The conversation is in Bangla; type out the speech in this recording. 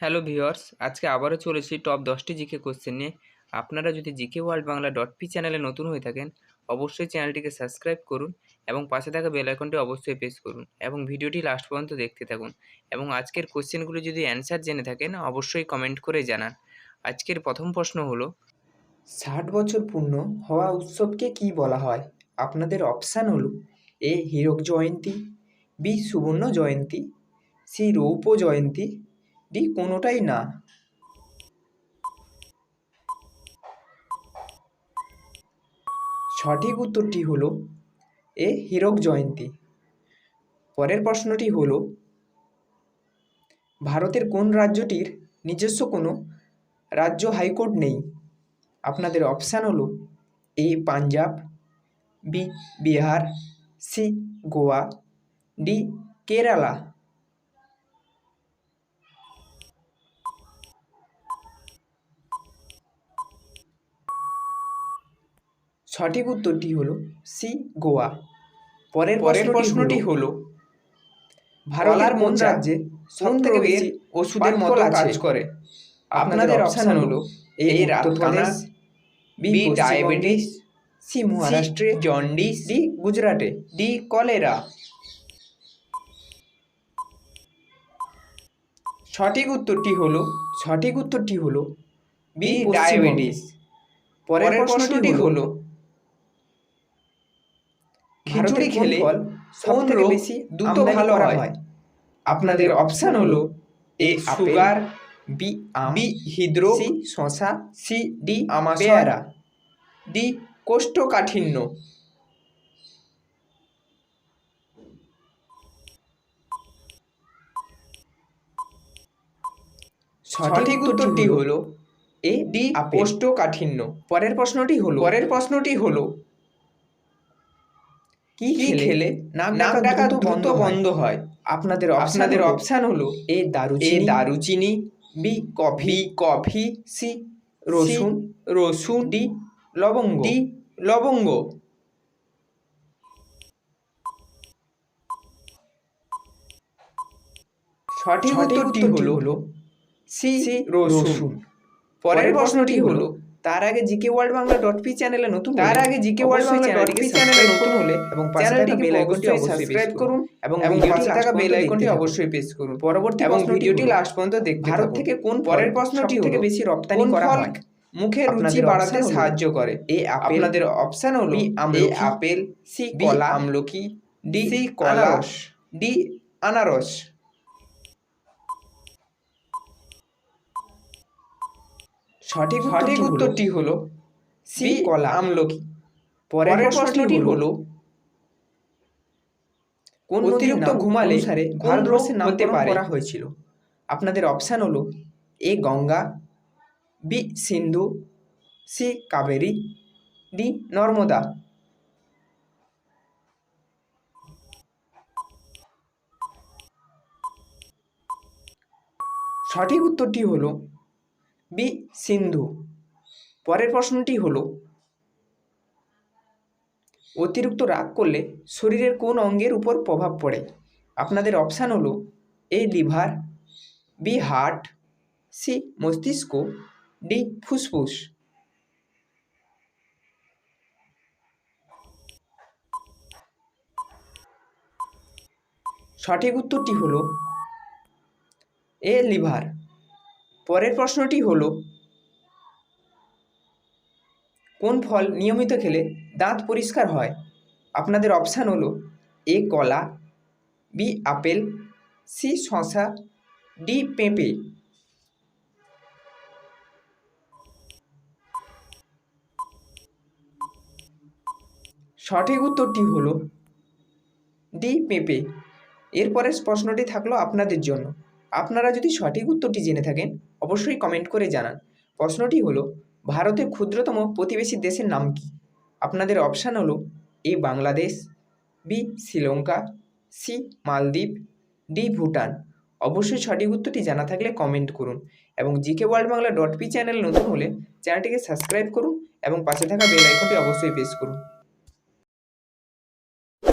হ্যালো ভিউয়ার্স, আজকে আবারও চলেছি টপ 10টি জিকে কোশ্চেন নিয়ে। আপনারা যদি GK world Bangla dot P চ্যানেলে নতুন হয়ে থাকেন, অবশ্যই চ্যানেলটিকে সাবস্ক্রাইব করুন এবং পাশে থাকা বেল আইকনটি অবশ্যই প্রেস করুন এবং ভিডিওটি লাস্ট পর্যন্ত দেখতে থাকুন। এবং আজকের কোশ্চেনগুলো যদি অ্যান্সার জেনে থাকেন, অবশ্যই কমেন্ট করে জানান। আজকের প্রথম প্রশ্ন হলো, 60 বছর পূর্ণ হওয়া উৎসবকে কী বলা হয়? আপনাদের অপশান হলো: এ হীরক জয়ন্তী, বি সুবর্ণ জয়ন্তী, সি রৌপ্য জয়ন্তী, ডি কোনোটাই না। সঠিক উত্তরটি হলো এ হীরক জয়ন্তী। পরের প্রশ্নটি হলো, ভারতের কোন রাজ্যটির নিজস্ব কোনো রাজ্য হাইকোর্ট নেই? আপনাদের অপশান হলো: A Punjab, B Bihar, C Goa, D Kerala. সঠিক উত্তরটি হলো সি গোয়া। পরের প্রশ্নটি হলো, ভারতের কোন রাজ্যে সবথেকে বেশি ওষুধের মতো কাজ করে? আপনাদের অপশান হলো: এ উত্তরপ্রদেশ, বি ডায়াবেটিস, সি মহারাষ্ট্রে, জন্ডিস, ডি গুজরাটে, ডি কলেরা। সঠিক উত্তরটি হলো বি ডায়াবেটিস। পরের প্রশ্নটি হলো, খিচুড়ি খেলে কোন রোগ বেশি দ্রুত ভালো হয়? আপনাদের অপশান হলো: এ সুগার, বি হৃদরোগ, সি শশা, সি ডি পেয়ারা, ডি কোষ্ঠকাঠিন্য। সঠিক উত্তরটি হলো এ ডি কোষ্ঠকাঠিন্য। পরের প্রশ্নটি হলো, কি খেলে নাক ডাকা দ্রুত বন্ধ হয়? আপনাদের অপশান হলো: এ দারুচিনি, বি কফি, সি রসুন, ডি লবঙ্গ। সঠিক উত্তরটি হলো সি রসুন। পরের প্রশ্নটি হলো, তার আগে GK world Bangla dot P চ্যানেলে নতুন হলে এবং পাশে থাকা বেল আইকনটি সাবস্ক্রাইব করুন এবং পাশে থাকা বেল আইকনটি অবশ্যই প্রেস করুন। পরবর্তী ভিডিওটি লাস্ট পর্যন্ত দেখতে ভারত থেকে কোন পরের প্রশ্নটি থেকে বেশি রপ্তানি করা হয়? মুখের রুচি বাড়াতে সাহায্য করে। এ আপনাদের অপশন হলো: এ আপেল, সি কলা, আমলকি, ডি কলা, ডি আনারস। সঠিক উত্তরটি হলো সি কলা, আমলকি। পরের প্রশ্নটি হলো, কোন অতিরিক্ত ঘুমালে ভারতবর্ষের নামকরণ করা হয়েছিল? আপনাদের অপশান হলো: এ গঙ্গা, বি সিন্ধু, সি কাবেরী, ডি নর্মদা। সঠিক উত্তরটি হলো বি সিন্ধু। পরের প্রশ্নটি হলো, অতিরিক্ত রাগ করলে শরীরের কোন অঙ্গের উপর প্রভাব পড়ে? আপনাদের অপশান হলো: A liver, B heart, C মস্তিষ্ক, ডি ফুসফুস। সঠিক উত্তরটি হলো এ লিভার। পরের প্রশ্নটি হলো, কোন ফল নিয়মিত খেলে দাঁত পরিষ্কার হয়? আপনাদের অপশান হলো: এ কলা, বি আপেল, সি শসা, ডি পেঁপে। সঠিক উত্তরটি হলো ডি পেঁপে। এরপরের প্রশ্নটি থাকলো আপনাদের জন্য। আপনারা যদি সঠিক উত্তরটি জেনে থাকেন, অবশ্যই কমেন্ট করে জানান। প্রশ্নটি হলো, ভারতের ক্ষুদ্রতম প্রতিবেশী দেশের নাম কি? আপনাদের অপশান হলো: এ বাংলাদেশ, বি শ্রীলঙ্কা, সি মালদ্বীপ, ডি ভুটান। অবশ্যই সঠিক উত্তরটি জানা থাকলে কমেন্ট করুন এবং GK world Bangla dot P channel নতুন হলে চ্যানেলটিকে সাবস্ক্রাইব করুন এবং পাশে থাকা বেল আইকনটি অবশ্যই প্রেস করুন।